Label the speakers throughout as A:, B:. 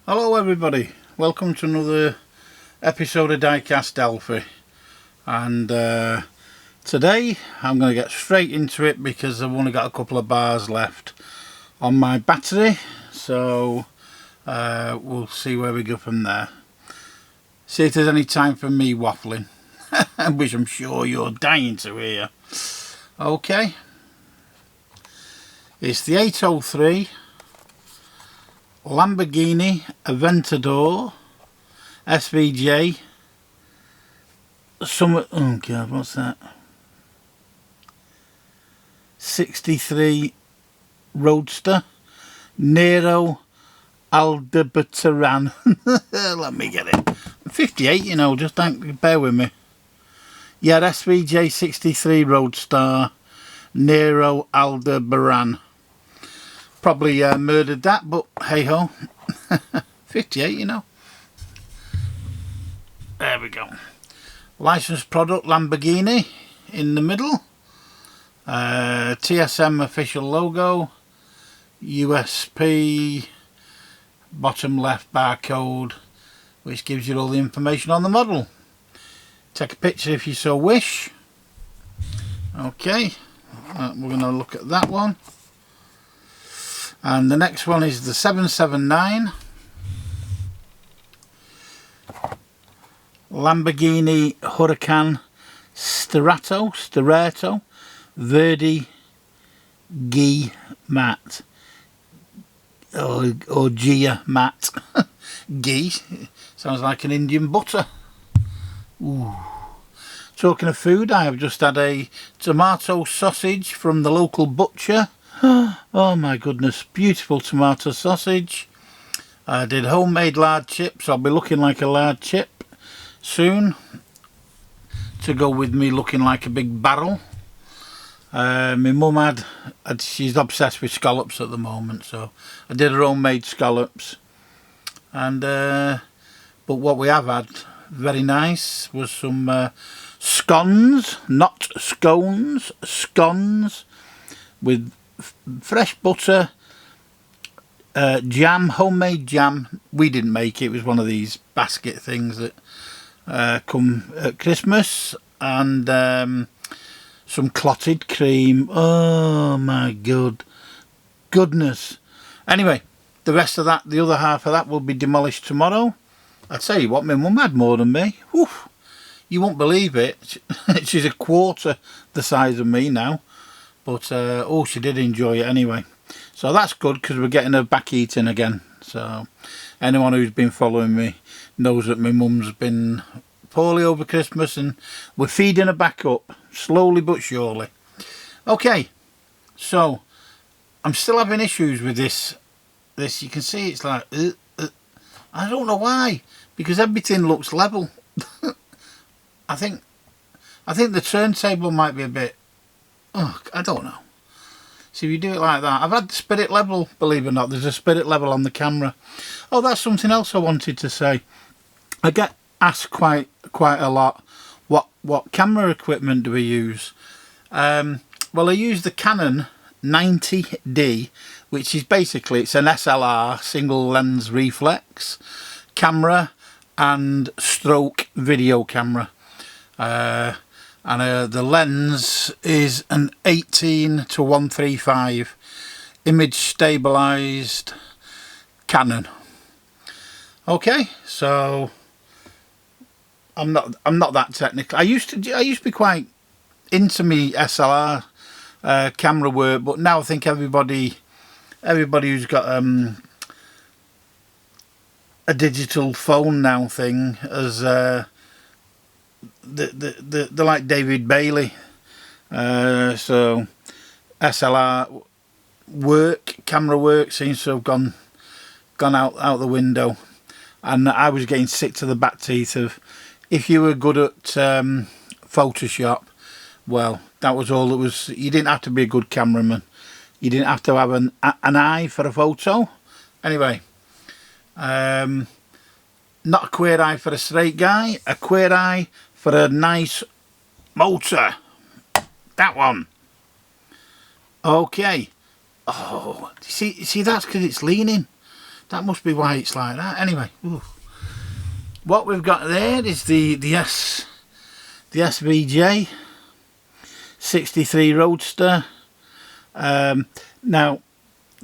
A: Hello everybody, welcome to another episode of Diecast Delphi, and today I'm going to get straight into it because I've only got a couple of bars left on my battery, so we'll see where we go from there. See if there's any time for me waffling, which I'm sure you're dying to hear. Okay, it's the 803 Lamborghini Aventador SVJ. Oh god, what's that? 63 Roadster Nero Aldebaran. Let me get it. 58, you know, just don't bear with me. Yeah, SVJ 63 Roadster Nero Aldebaran. Probably murdered that, but hey ho. 58, you know. There we go. Licensed product Lamborghini in the middle. TSM official logo. USP bottom left barcode, which gives you all the information on the model. Take a picture if you so wish. Okay, we're going to look at that one. And the next one is the 779 Lamborghini Huracan Sterrato Verde G matte or Gia matte. Ghee sounds like an Indian butter. Ooh. Talking of food, I have just had a tomato sausage from the local butcher. Oh my goodness, beautiful tomato sausage. I did homemade lard chips. I'll be looking like a lard chip soon, to go with me looking like a big barrel. My mum she's obsessed with scallops at the moment, so I did her homemade scallops. And but what we have had very nice was some scones, not scones, scones with fresh butter, jam, homemade jam. We didn't make it, it was one of these basket things that come at Christmas, and some clotted cream. Oh my goodness. Anyway, the rest of that, the other half of that will be demolished tomorrow. I tell you what, my mum had more than me. Whew. You won't believe it. She's a quarter the size of me now. But, oh, she did enjoy it anyway. So that's good, because we're getting her back eating again. So anyone who's been following me knows that my mum's been poorly over Christmas, and we're feeding her back up, slowly but surely. Okay, so I'm still having issues with this. You can see it's like, I don't know why, because everything looks level. I think the turntable might be a bit, oh, I don't know. See, if you do it like that, I've had the spirit level, believe it or not, there's a spirit level on the camera. Oh, that's something else I wanted to say. I get asked quite a lot, what camera equipment do we use? Well, I use the Canon 90D, which is basically, it's an SLR, single lens reflex camera and stroke video camera. And the lens is an 18-135 image stabilized Canon. Okay, so I'm not that technical. I used to be quite into me SLR camera work, but now I think everybody who's got a digital phone now thing as they're like David Bailey. So SLR camera work seems to have gone out the window, and I was getting sick to the back teeth of, if you were good at Photoshop, well, that was all it was. You didn't have to be a good cameraman, you didn't have to have an eye for a photo. Anyway, not a queer eye for a straight guy, a queer eye for a nice motor. That one. Okay. Oh, see that's because it's leaning. That must be why it's like that. Anyway, ooh. What we've got there is the SVJ 63 Roadster. Now,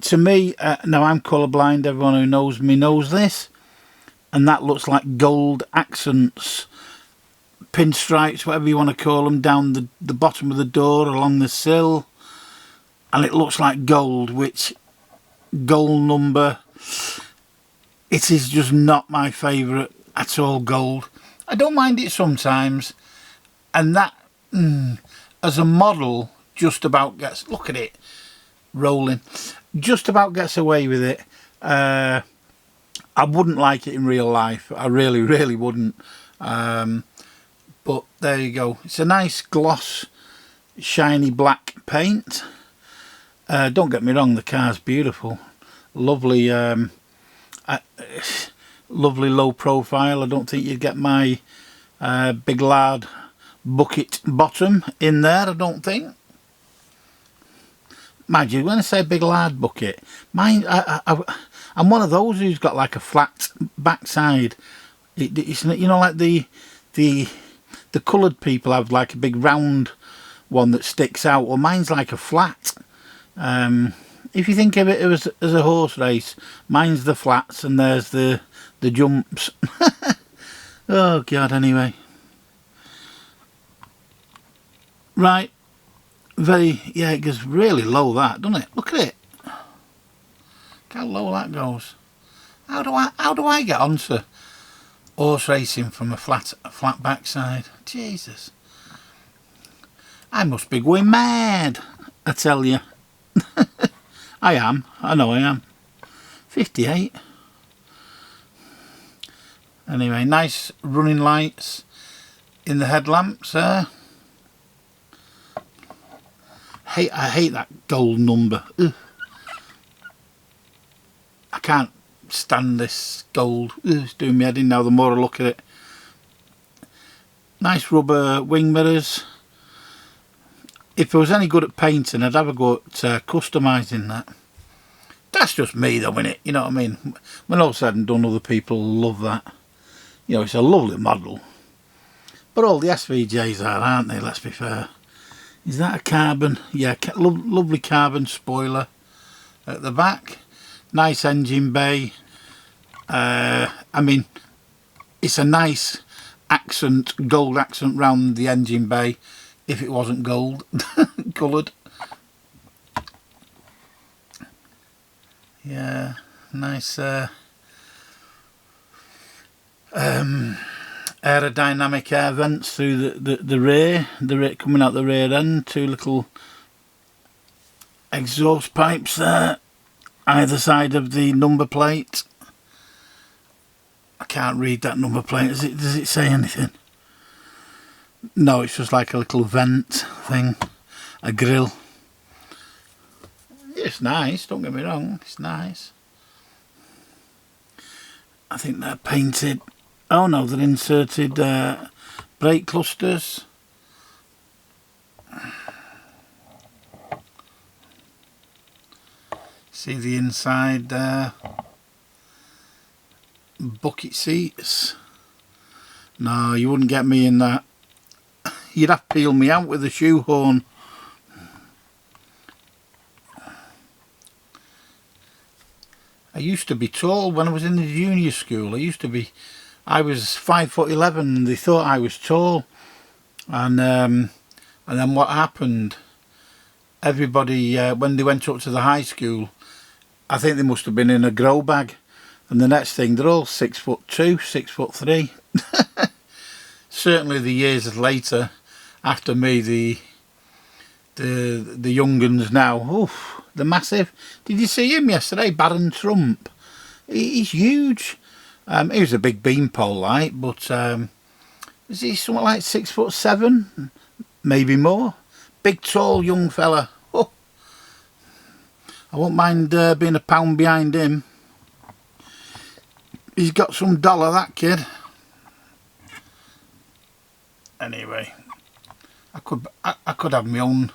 A: to me, now I'm colourblind. Everyone who knows me knows this, and that looks like gold accents, pinstripes, whatever you want to call them, down the bottom of the door, along the sill, and it looks like gold, which gold number, it is just not my favourite at all, gold. I don't mind it sometimes, and that as a model just about gets, look at it rolling, just about gets away with it. I wouldn't like it in real life, I really wouldn't, but there you go. It's a nice gloss shiny black paint. Don't get me wrong, the car's beautiful, lovely, lovely low profile. I don't think you'd get my big lard bucket bottom in there, I don't think. Mind you, when I say big lard bucket, mine, I'm one of those who's got like a flat backside. It's, you know, like the coloured people have like a big round one that sticks out. Well, mine's like a flat. If you think of it as a horse race, mine's the flats and there's the jumps. Oh God, anyway. Right. Very, yeah, it goes really low, that, doesn't it? Look at it. Look how low that goes. How do I get onto horse racing from a flat backside? Jesus. I must be going mad, I tell you. I am. I know I am. 58. Anyway, nice running lights in the headlamps there. I hate that gold number. Ugh. I can't stand this gold. Ugh, it's doing me head in now the more I look at it. Nice rubber wing mirrors. If I was any good at painting, I'd have a go at customising that. That's just me though, innit? You know what I mean? When all said and done, other people love that. You know, it's a lovely model. But all the SVJs are, aren't they? Let's be fair. Is that a carbon? Yeah, lovely carbon spoiler at the back. Nice engine bay. I mean, it's a nice accent, gold accent round the engine bay, if it wasn't gold coloured. Yeah, nice aerodynamic air vents through the rear, coming out the rear end. Two little exhaust pipes there, either side of the number plate. I can't read that number plate. Does it say anything? No, it's just like a little vent thing, a grill. It's nice, don't get me wrong, it's nice. I think they're painted. Oh no, they're inserted brake clusters. See the inside there. Bucket seats. No, you wouldn't get me in that. You'd have to peel me out with a shoehorn. I used to be tall when I was in the junior school. I was 5'11" and they thought I was tall. And then what happened? Everybody, when they went up to the high school, I think they must have been in a grow bag. And the next thing, they're all 6'2", 6'3". Certainly the years later, after me, the young uns now, oof, they're massive. Did you see him yesterday, Baron Trump? He's huge. He was a big beanpole, like, but is he something like 6'7", maybe more? Big, tall, young fella. Oh, I won't mind being a pound behind him. He's got some dollar, that kid. Anyway, I could have my own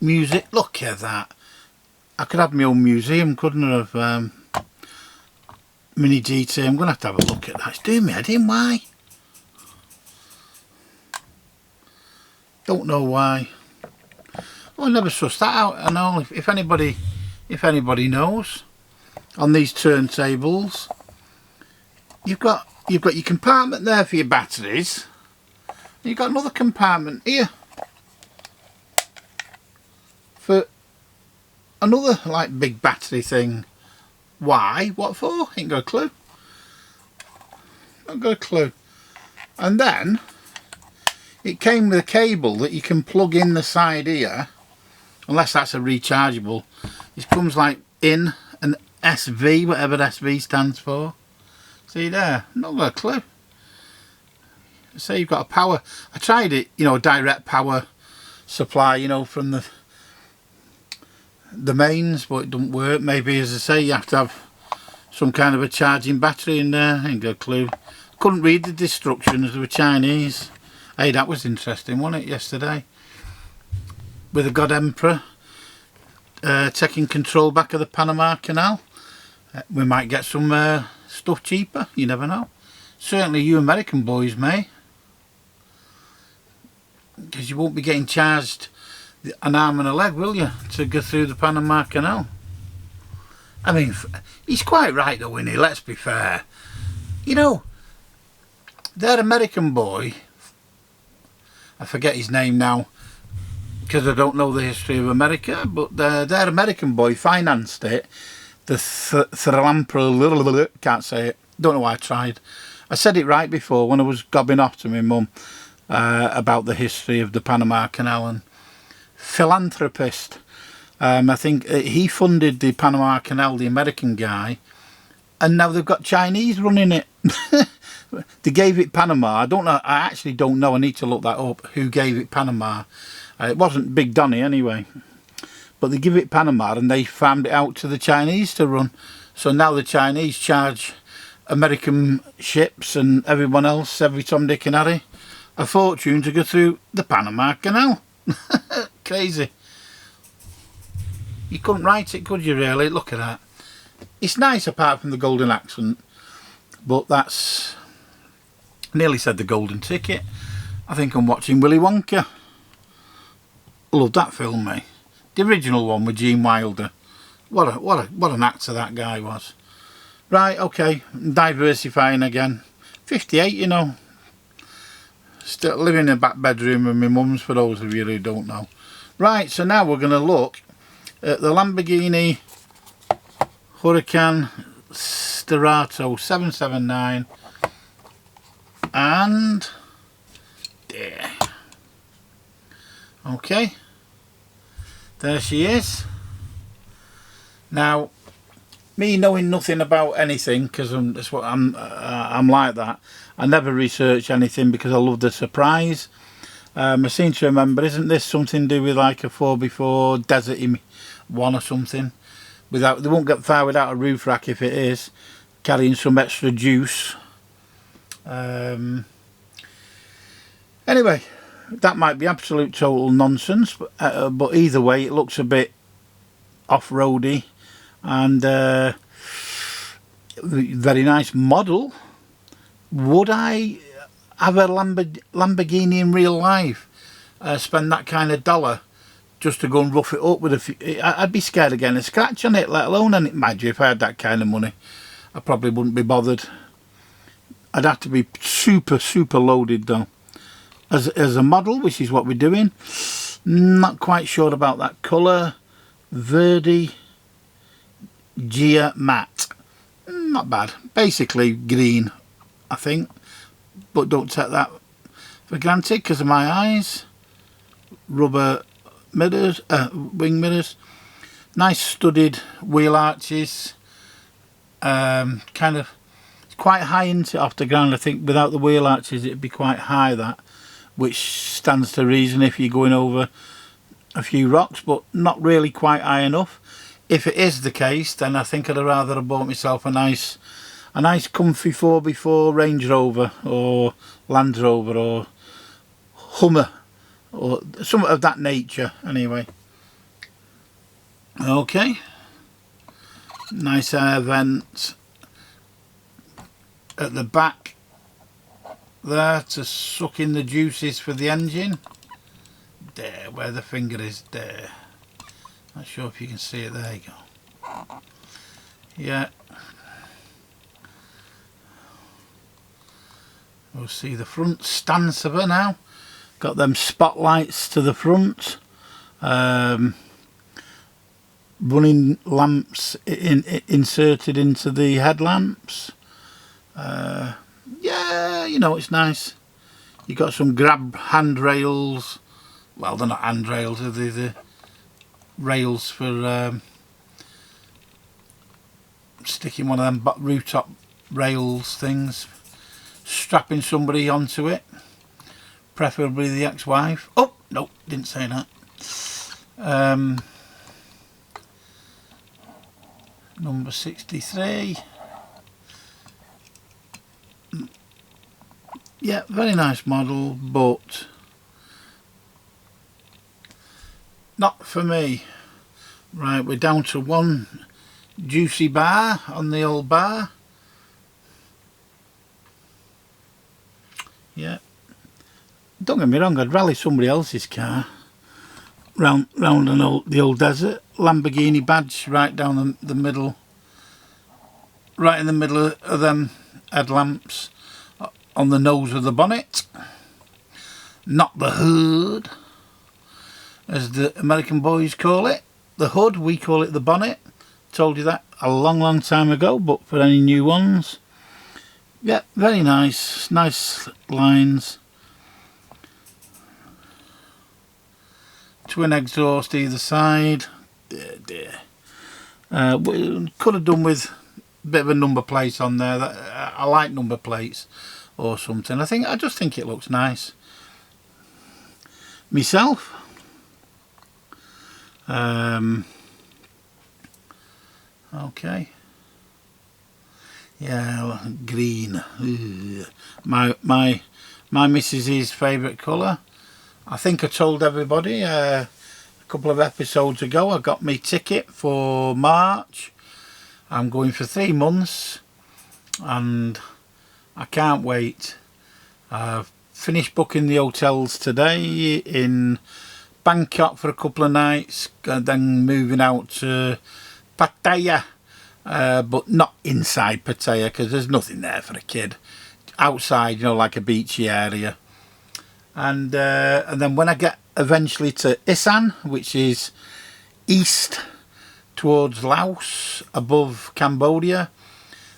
A: music. Look at that. I could have my own museum, couldn't I, of Mini GT. I'm going to have a look at that. It's doing me head in. Why? Don't know why. Well, I never sussed that out. I know if anybody knows, on these turntables, you've got your compartment there for your batteries. You've got another compartment here for another like big battery thing. Why? What for? Ain't got a clue. Not got a clue. And then it came with a cable that you can plug in the side here, unless that's a rechargeable. It comes like in an SV, whatever SV stands for. See there? Not got a clue. So you've got a power. I tried it, you know, direct power supply, you know, from the mains, but it doesn't work. Maybe, as I say, you have to have some kind of a charging battery in there. Ain't got a clue. Couldn't read the instructions. They were Chinese. Hey, that was interesting, wasn't it, yesterday? With the God Emperor taking control back of the Panama Canal. We might get some stuff cheaper. You never know. Certainly you American boys may. Because you won't be getting charged an arm and a leg, will you, to go through the Panama Canal? I mean, he's quite right though, isn't he? Let's be fair. You know, that American boy, I forget his name now, because I don't know the history of America, but their American boy financed it. The Sterrato, can't say it, don't know why I tried. I said it right before when I was gobbing off to my mum about the history of the Panama Canal. And philanthropist, I think he funded the Panama Canal, the American guy, and now they've got Chinese running it. They gave it Panama. I don't know, I actually don't know, I need to look that up, who gave it Panama. It wasn't Big Donny anyway, but they give it Panama and they farmed it out to the Chinese to run. So now the Chinese charge American ships and everyone else, every Tom, Dick and Harry, a fortune to go through the Panama Canal. Crazy. You couldn't write it, could you, really? Look at that. It's nice apart from the golden accent, but that's, nearly said the golden ticket. I think I'm watching Willy Wonka. Love that film, mate. The original one with Gene Wilder. What an actor that guy was. Right, okay, diversifying again. 58, you know. Still living in a back bedroom with my mum's, for those of you who don't know. Right, so now we're going to look at the Lamborghini Huracan Sterrato 779. And there. Okay, there she is. Now, me knowing nothing about anything, because I'm like that. I never research anything because I love the surprise. I seem to remember, isn't this something to do with like a 4x4 desert one or something? Without, they won't get far without a roof rack if it is. Carrying some extra juice. Anyway, that might be absolute total nonsense, but either way it looks a bit off-roady and very nice model. Would I have a Lamborghini in real life? Spend that kind of dollar just to go and rough it up with a few? I'd be scared of getting a scratch on it, let alone, and mind you, if I had that kind of money, I probably wouldn't be bothered. I'd have to be super loaded though. As a model, which is what we're doing, not quite sure about that colour. Verde Gia Matte, not bad. Basically green, I think, but don't take that for granted because of my eyes. Rubber mirrors, wing mirrors, nice studded wheel arches. Kind of, it's quite high into off the ground. I think without the wheel arches it'd be quite high, that, which stands to reason if you're going over a few rocks, but not really quite high enough. If it is the case, then I think I'd rather have bought myself a nice comfy 4x4 Range Rover or Land Rover or Hummer or something of that nature anyway. Okay, Nice air vent at the back there to suck in the juices for the engine. There, where the finger is, there. Not sure if you can see it, there you go. Yeah. We'll see the front stance of her now. Got them spotlights to the front. Running lamps inserted into the headlamps. Yeah, you know, it's nice. You got some grab handrails. Well, they're not handrails, they're the rails for sticking one of them rooftop rails things, strapping somebody onto it, preferably the ex-wife. Oh no, didn't say that. Number 63. Yeah, very nice model, but not for me. Right, we're down to one juicy bar on the old bar. Yeah. Don't get me wrong, I'd rally somebody else's car round the old desert. Lamborghini badge right down the middle, right in the middle of them headlamps, on the nose of the bonnet, not the hood, as the American boys call it. The hood, we call it the bonnet. Told you that a long time ago, but for any new ones, yeah, very nice lines. Twin exhaust either side. Dear. We could have done with a bit of a number plate on there. I like number plates or something. I just think it looks nice. Myself, okay. Yeah, green. Ugh. My missus's favourite colour. I think I told everybody a couple of episodes ago I got me ticket for March. I'm going for 3 months and I can't wait. I've finished booking the hotels today in Bangkok for a couple of nights, and then moving out to Pattaya, but not inside Pattaya because there's nothing there for a kid. Outside, you know, like a beachy area. And then when I get eventually to Isan, which is east towards Laos, above Cambodia,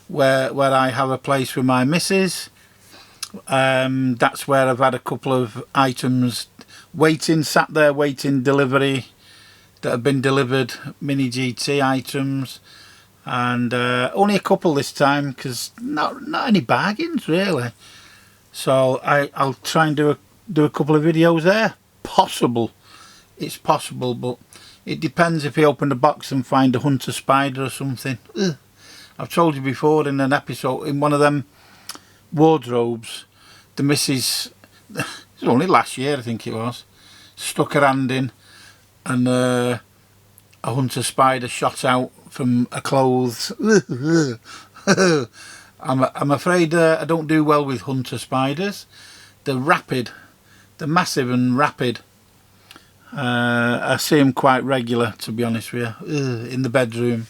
A: where I have a place with my missus, that's where I've had a couple of items sat there waiting delivery that have been delivered, mini GT items, and only a couple this time because not any bargains really. So I'll try and do a couple of videos there. It's possible, but it depends if you open the box and find a hunter spider or something. Ugh. I've told you before in an episode, in one of them wardrobes, the missus, it was only last year I think it was, stuck her hand in and a hunter spider shot out from her clothes. I'm afraid I don't do well with hunter spiders. They're rapid. They're massive and rapid. I see them quite regular, to be honest with you, in the bedroom.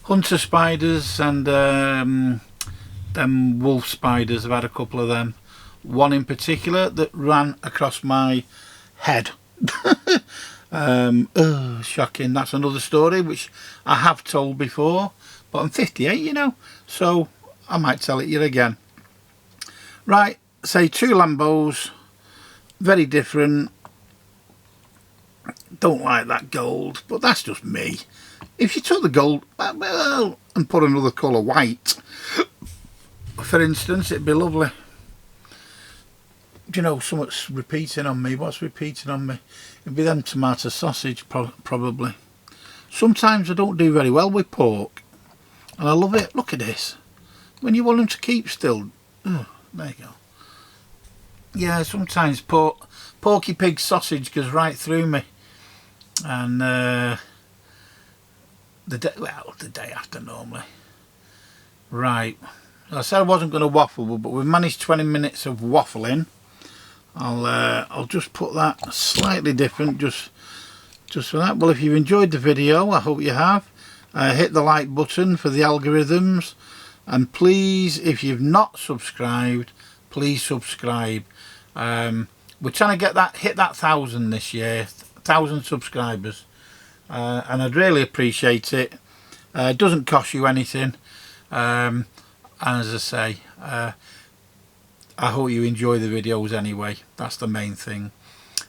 A: Hunter spiders and them wolf spiders, I've had a couple of them. One in particular that ran across my head. Shocking. That's another story which I have told before, but I'm 58, you know, so I might tell it you again. Right, say 2 Lambos, very different. Don't like that gold, but that's just me. If you took the gold and put another colour, white, for instance, it'd be lovely. Do you know, something's repeating on me? What's repeating on me? It'd be them tomato sausage, probably. Sometimes I don't do very well with pork, and I love it. Look at this. When you want them to keep still, there you go. Yeah, sometimes porky pig sausage goes right through me, and the day after normally. Right, I said I wasn't going to waffle, but we've managed 20 minutes of waffling. I'll just put that slightly different, just for that. Well, if you've enjoyed the video, I hope you have. Hit the like button for the algorithms, and please, if you've not subscribed, please subscribe. We're trying to hit that 1,000 this year, 1,000 subscribers, and I'd really appreciate it. It doesn't cost you anything, and as I say, I hope you enjoy the videos anyway. That's the main thing.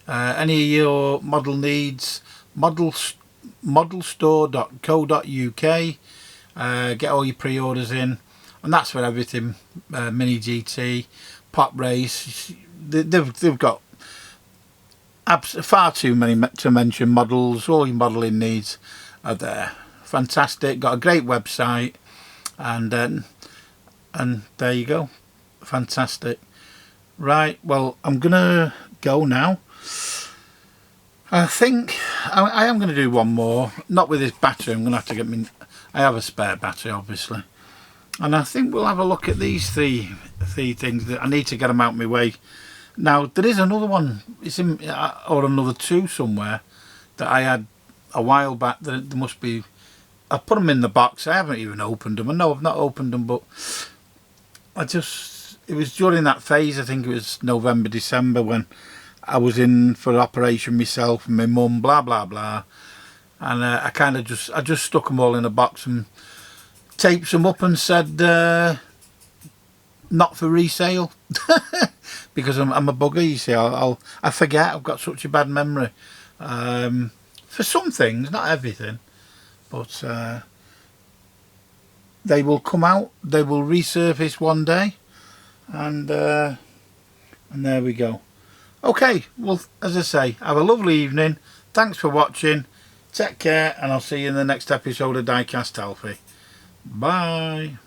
A: Any of your model needs, modelstore.co.uk. Get all your pre-orders in, and that's for everything. Mini GT, pop race. They've got far too many to mention models. All your modelling needs are there. Fantastic. Got a great website, and there you go. Fantastic. Right, well, I'm gonna go now. I think I am going to do one more, not with this battery. I'm going to have to get me, I have a spare battery obviously, and I think we'll have a look at these three things. That I need to get them out of my way. Now there is another one, it's in, or another two somewhere, that I had a while back. There must be, I put them in the box. I haven't even opened them. I know I've not opened them, but it was during that phase, I think it was November, December, when I was in for an operation myself and my mum, blah blah blah, and I just stuck them all in a box and taped them up and said not for resale. Because I'm a bugger, you see. I forget. I've got such a bad memory for some things, not everything, but they will come out, they will resurface one day, and there we go. Okay, well, as I say, have a lovely evening. Thanks for watching. Take care, and I'll see you in the next episode of Diecast Alfie. Bye.